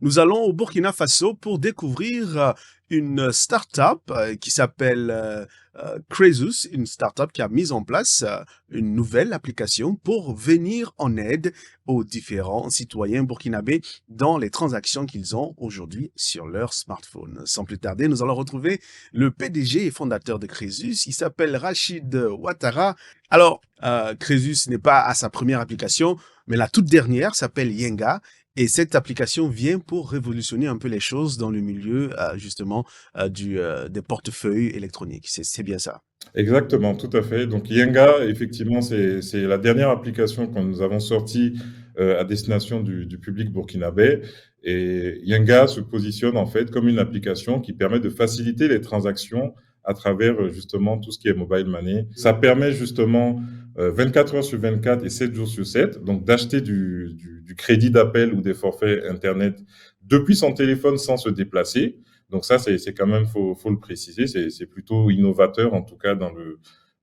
Nous allons au Burkina Faso pour découvrir une start-up qui s'appelle Cresus, une start-up qui a mis en place une nouvelle application pour venir en aide aux différents citoyens burkinabés dans les transactions qu'ils ont aujourd'hui sur leur smartphone. Sans plus tarder, nous allons retrouver le PDG et fondateur de Cresus. Il s'appelle Rachid Ouattara. Alors, Cresus n'est pas à sa première application, mais la toute dernière s'appelle Yenga. Et cette application vient pour révolutionner un peu les choses dans le milieu, justement, des portefeuilles électroniques. C'est bien ça. Exactement, tout à fait. Donc Yenga, effectivement, c'est la dernière application que nous avons sortie à destination du public burkinabé. Et Yenga se positionne en fait comme une application qui permet de faciliter les transactions à travers justement tout ce qui est mobile money. Ça permet justement 24 heures sur 24 et 7 jours sur 7, donc d'acheter du crédit d'appel ou des forfaits Internet depuis son téléphone sans se déplacer. Donc ça, c'est quand même, faut le préciser, c'est plutôt innovateur, en tout cas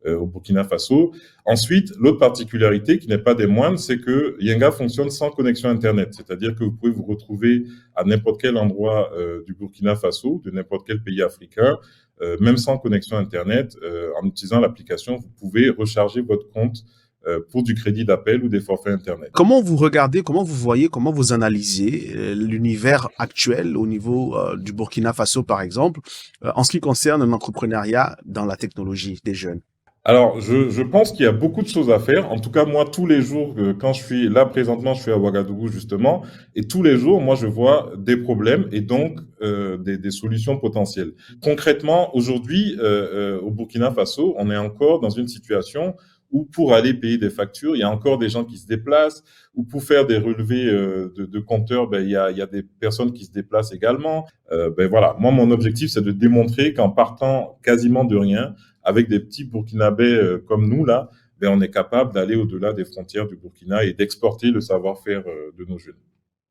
au Burkina Faso. Ensuite, l'autre particularité qui n'est pas des moindres, c'est que Yenga fonctionne sans connexion Internet. C'est-à-dire que vous pouvez vous retrouver à n'importe quel endroit du Burkina Faso, de n'importe quel pays africain, même sans connexion Internet, en utilisant l'application, vous pouvez recharger votre compte pour du crédit d'appel ou des forfaits Internet. Comment vous regardez, comment vous voyez, comment vous analysez l'univers actuel au niveau du Burkina Faso, par exemple, en ce qui concerne l'entrepreneuriat dans la technologie des jeunes? Alors, je pense qu'il y a beaucoup de choses à faire. En tout cas, moi, tous les jours, quand je suis là présentement, je suis à Ouagadougou justement, et tous les jours, moi, je vois des problèmes et donc des solutions potentielles. Concrètement, aujourd'hui, au Burkina Faso, on est encore dans une situation où pour aller payer des factures, il y a encore des gens qui se déplacent, ou pour faire des relevés de compteurs, ben, il y a des personnes qui se déplacent également. Ben voilà, moi, mon objectif, c'est de démontrer qu'en partant quasiment de rien, avec des petits Burkinabés comme nous, là, ben, on est capable d'aller au-delà des frontières du Burkina et d'exporter le savoir-faire de nos jeunes.